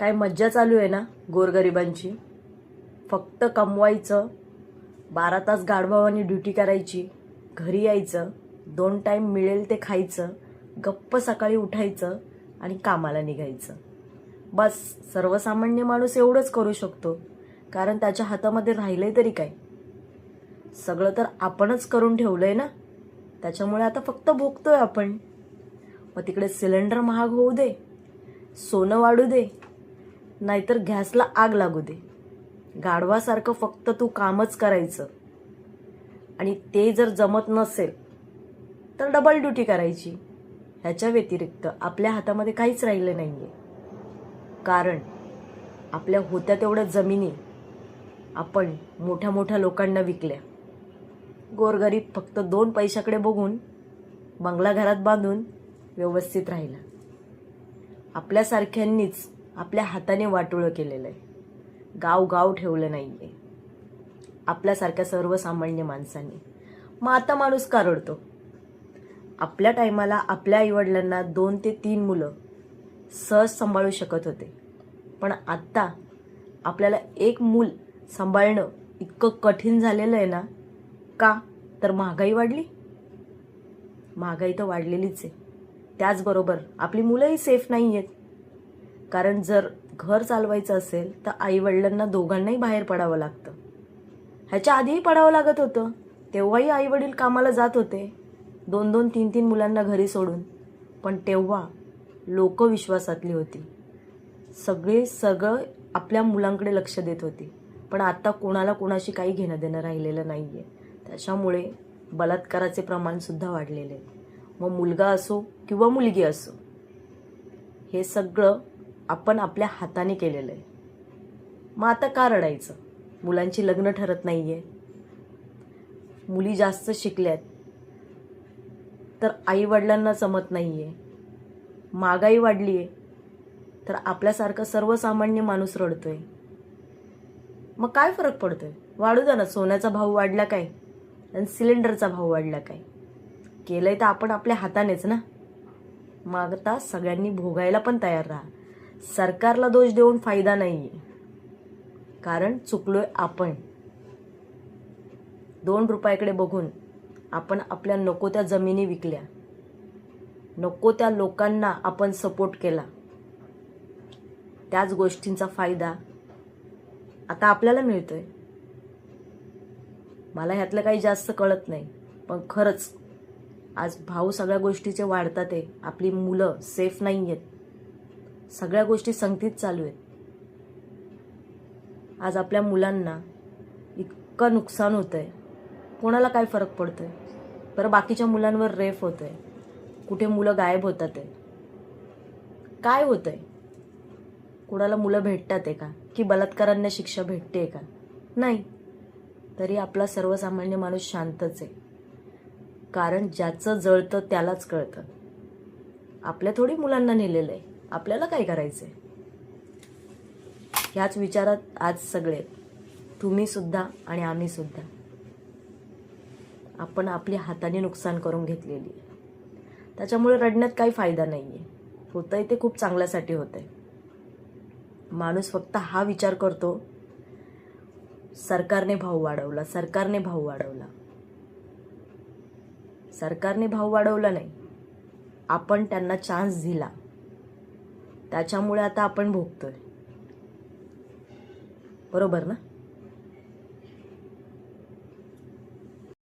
काय मज्जा चालू आहे ना गोरगरिबांची. फक्त कमवायचं, 12 तास गाढवावानी ड्युटी करायची, घरी यायचं, 2 टाईम मिळेल ते खायचं, गप्प सकाळी उठायचं आणि कामाला निघायचं. बस सर्वसामान्य माणूस एवढंच करू शकतो, कारण त्याच्या हातामध्ये राहिलंय तरी काय. सगळं तर आपणच करून ठेवलंय ना, त्याच्यामुळे आता फक्त भोगतोय आपण. मग तिकडे सिलेंडर महाग होऊ दे, सोनं वाढू दे, नाहीतर गॅसला आग लागू दे, गाढवासारखं फक्त तू कामच करायचं. आणि ते जर जमत नसेल तर डबल ड्युटी करायची. ह्याच्या व्यतिरिक्त आपल्या हातामध्ये काहीच राहिलं नाहीये. कारण आपल्या होत्या तेवढ्या जमिनी आपण मोठ्या मोठ्या लोकांना विकल्या. गोरगरीब फक्त 2 पैशाकडे बघून बंगला घरात बांधून व्यवस्थित राहिला. आपल्यासारख्यांनीच आपल्या हाताने वाटोळं केलेलं आहे, गाव गाव ठेवलं नाहीये आपल्यासारख्या सर्वसामान्य माणसांनी. मग आता माणूस का रडतो? आपल्या टायमाला आपल्या आईवडिलांना 2 ते 3 मुलं सहज सांभाळू शकत होते, पण आत्ता आपल्याला एक मूल सांभाळणं इतकं कठीण झालेलं आहे ना. का? तर महागाई वाढली. महागाई तर वाढलेलीच आहे, त्याचबरोबर आपली मुलंही सेफ नाही आहेत. कारण जर घर चालवायचं असेल तर आईवडिलांना दोघांनाही बाहेर पडावं लागतं. ह्याच्या आधीही पडावं लागत होतं, तेव्हाही आईवडील कामाला जात होते, 2-2, 3-3 मुलांना घरी सोडून. पण तेव्हा लोक विश्वासातली होती, सगळं आपल्या मुलांकडे लक्ष देत होती. पण आता कोणाला कोणाशी काही घेणं देणं राहिलेलं नाही आहे. त्याच्यामुळे बलात्काराचे प्रमाणसुद्धा वाढलेले आहे. मग मुलगा असो किंवा मुलगी असो, हे सगळं आपण आपल्या हाताने केलेलं आहे. मग आता का रडायचं? मुलांची लग्न ठरत नाही आहे, मुली जास्त शिकल्यात तर आईवडिलांना जमत नाही आहे, महागाई वाढली आहे तर आपल्यासारखं सर्वसामान्य माणूस रडतोय. मग काय फरक पडतोय? वाढू द्या ना, सोन्याचा भाव वाढला काय आणि सिलेंडरचा भाव वाढला काय. केलंय तर आपण आपल्या हातानेच ना. मग आता सगळ्यांनी भोगायला पण तयार राहा. सरकारला दोष देऊन फायदा नाहीये, कारण चुकलोय आपण. 2 रुपयाकडे बघून आपण आपल्या नको त्या जमिनी विकल्या, नको त्या लोकांना आपण सपोर्ट केला. त्याच गोष्टींचा फायदा आता आपल्याला मिळतोय. मला ह्यातलं काही जास्त कळत नाही, पण खरंच आज भाव सगळ्या गोष्टीचे वाढतात आहे. आपली मुलं सेफ नाही आहेत, सगळ्या गोष्टी संगतीत चालू आहेत. आज आपल्या मुलांना इतकं नुकसान होतंय, कोणाला काय फरक पडतोय बरं? बाकीच्या मुलांवर रेप होतोय, कुठे मुलं गायब होतात आहे, काय होतंय? कोणाला मुलं भेटतात आहे का? की बलात्कारांना शिक्षा भेटते का? नाही. तरी आपला सर्वसामान्य माणूस शांतच आहे, कारण ज्याचं जळतं त्यालाच कळतं. आपल्या थोडी मुलांना नेलेलं आहे, आपल्याला काय करायचं आहे? ह्याच विचारात आज सगळे, तुम्ही सुद्धा आणि आम्ही सुद्धा, आपण आपल्या हाताने नुकसान करून घेतलेली आहे. त्याच्यामुळे रडण्यात काही फायदा नाही आहे. होतंय ते खूप चांगल्यासाठी होतंय. माणूस फक्त हा विचार करतो, सरकारने भाव वाढवला, सरकारने भाव वाढवला. सरकारने भाव वाढवला नाही, आपण त्यांना चान्स दिला, त्याच्यामुळे आता आपण भोगतोय. बरोबर ना?